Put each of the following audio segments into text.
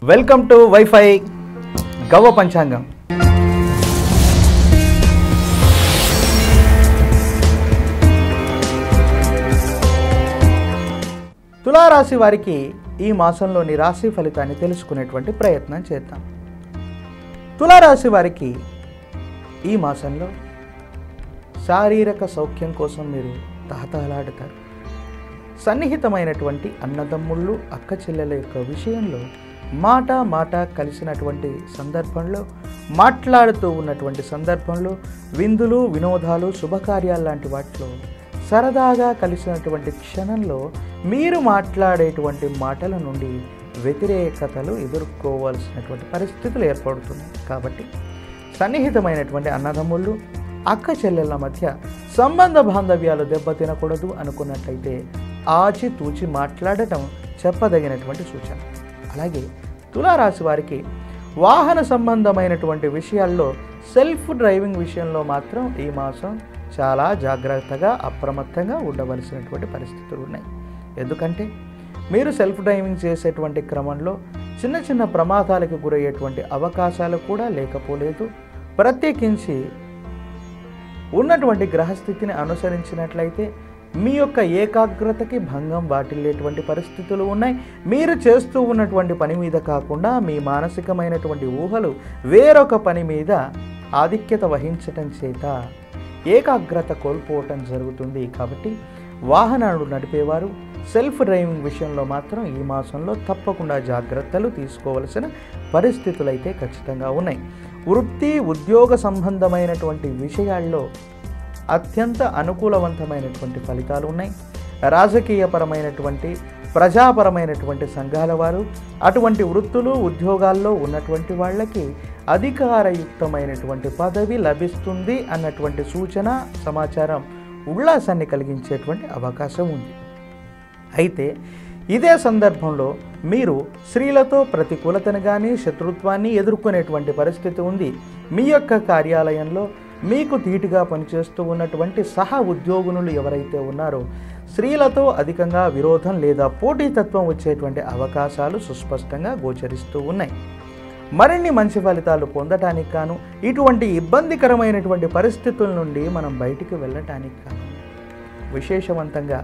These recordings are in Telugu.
వెల్కమ్ టు వైఫై గవ్వ పంచాంగం. తులారాశి వారికి ఈ మాసంలోని రాశి ఫలితాన్ని తెలుసుకునేటువంటి ప్రయత్నం చేద్దాం. తులారాశి వారికి ఈ మాసంలో శారీరక సౌఖ్యం కోసం మీరు తహతహలాడుతారు. సన్నిహితమైనటువంటి అన్నదమ్ముళ్ళు అక్క చెల్లెల యొక్క విషయంలో మాట కలిసినటువంటి సందర్భంలో, మాట్లాడుతూ ఉన్నటువంటి సందర్భంలో, విందులు వినోదాలు శుభకార్యాలు లాంటి వాటిలో సరదాగా కలిసినటువంటి క్షణంలో మీరు మాట్లాడేటువంటి మాటల నుండి వ్యతిరేకతలు ఎదుర్కోవాల్సినటువంటి పరిస్థితులు ఏర్పడుతున్నాయి. కాబట్టి సన్నిహితమైనటువంటి అన్నదమ్ముళ్ళు అక్క చెల్లెళ్ళ మధ్య సంబంధ బాంధవ్యాలు దెబ్బతినకూడదు అనుకున్నట్లయితే ఆచితూచి మాట్లాడటం చెప్పదగినటువంటి సూచన. అలాగే తులారాశి వారికి వాహన సంబంధమైనటువంటి విషయాల్లో సెల్ఫ్ డ్రైవింగ్ విషయంలో మాత్రం ఈ మాసం చాలా జాగ్రత్తగా అప్రమత్తంగా ఉండవలసినటువంటి పరిస్థితులు ఉన్నాయి. ఎందుకంటే మీరు సెల్ఫ్ డ్రైవింగ్ చేసేటువంటి క్రమంలో చిన్న చిన్న ప్రమాదాలకు గురయ్యేటువంటి అవకాశాలు కూడా లేకపోలేదు. ప్రత్యేకించి ఉన్నటువంటి గ్రహస్థితిని అనుసరించినట్లయితే మీ యొక్క ఏకాగ్రతకి భంగం వాటిల్లేటువంటి పరిస్థితులు ఉన్నాయి. మీరు చేస్తూ ఉన్నటువంటి పని మీద కాకుండా మీ మానసికమైనటువంటి ఊహలు వేరొక పని మీద ఆధిక్యత వహించటం చేత ఏకాగ్రత కోల్పోవటం జరుగుతుంది. కాబట్టి వాహనాలు నడిపేవారు సెల్ఫ్ డ్రైవింగ్ విషయంలో మాత్రం ఈ మాసంలో తప్పకుండా జాగ్రత్తలు తీసుకోవలసిన పరిస్థితులు అయితే ఖచ్చితంగా ఉన్నాయి. వృత్తి ఉద్యోగ సంబంధమైనటువంటి విషయాల్లో అత్యంత అనుకూలవంతమైనటువంటి ఫలితాలు ఉన్నాయి. రాజకీయపరమైనటువంటి ప్రజాపరమైనటువంటి సంఘాల వారు అటువంటి వృత్తులు ఉద్యోగాల్లో ఉన్నటువంటి వాళ్ళకి అధికారయుక్తమైనటువంటి పదవి లభిస్తుంది అన్నటువంటి సూచన సమాచారం ఉల్లాసాన్ని కలిగించేటువంటి అవకాశం ఉంది. అయితే ఇదే సందర్భంలో మీరు స్త్రీలతో ప్రతికూలతను కానీ శత్రుత్వాన్ని ఎదుర్కొనేటువంటి పరిస్థితి ఉంది. మీ యొక్క కార్యాలయంలో మీకు ధీటుగా పనిచేస్తూ ఉన్నటువంటి సహ ఉద్యోగులు ఎవరైతే ఉన్నారో స్త్రీలతో అధికంగా విరోధం లేదా పోటీతత్వం వచ్చేటువంటి అవకాశాలు సుస్పష్టంగా గోచరిస్తూ ఉన్నాయి. మరిన్ని మంచి ఫలితాలు పొందటానికి గాను ఇటువంటి ఇబ్బందికరమైనటువంటి పరిస్థితుల నుండి మనం బయటికి వెళ్ళటానికి గాను విశేషవంతంగా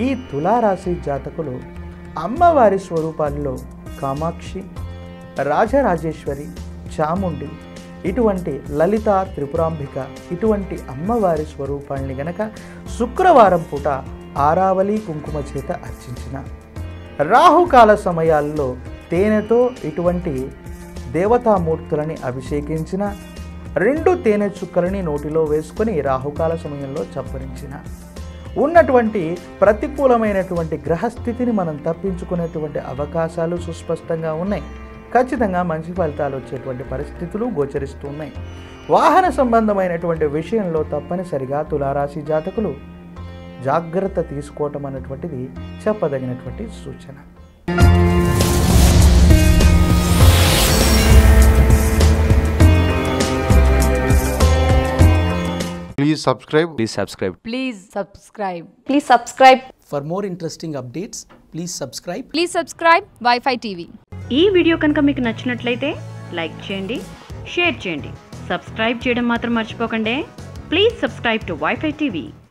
ఈ తులారాశి జాతకులు అమ్మవారి స్వరూపాల్లో కామాక్షి, రాజరాజేశ్వరి, చాముండి, ఇటువంటి లలిత, త్రిపురాంబిక ఇటువంటి అమ్మవారి స్వరూపాల్ని గనక శుక్రవారం పూట ఆరావళి కుంకుమ చేత అర్చించిన, రాహుకాల సమయాల్లో తేనెతో ఇటువంటి దేవతామూర్తులని అభిషేకించిన, 2 తేనె చుక్కలని నోటిలో వేసుకొని రాహుకాల సమయంలో చప్పరించిన, ఉన్నటువంటి ప్రతికూలమైనటువంటి గ్రహస్థితిని మనం తప్పించుకునేటువంటి అవకాశాలు సుస్పష్టంగా ఉన్నాయి. ఖచ్చితంగా మంచి ఫలితాలు వచ్చేటువంటి పరిస్థితులు గోచరిస్తూ ఉన్నాయి. వాహన సంబంధమైనటువంటి విషయంలో తప్పనిసరిగా తులారాశి జాతకులు జాగ్రత్త తీసుకోవటం అన్నటువంటిది చెప్పదగినటువంటి సూచన. Please subscribe. Please subscribe. Please subscribe. Please subscribe. For more interesting updates, please subscribe. Please subscribe Wi-Fi TV. ఈ వీడియో కనుక మీకు నచ్చినట్లయితే లైక్ చేయండి, షేర్ చేయండి, సబ్స్క్రైబ్ చేయడం మాత్రం మర్చిపోకండి. Please subscribe to wifi TV.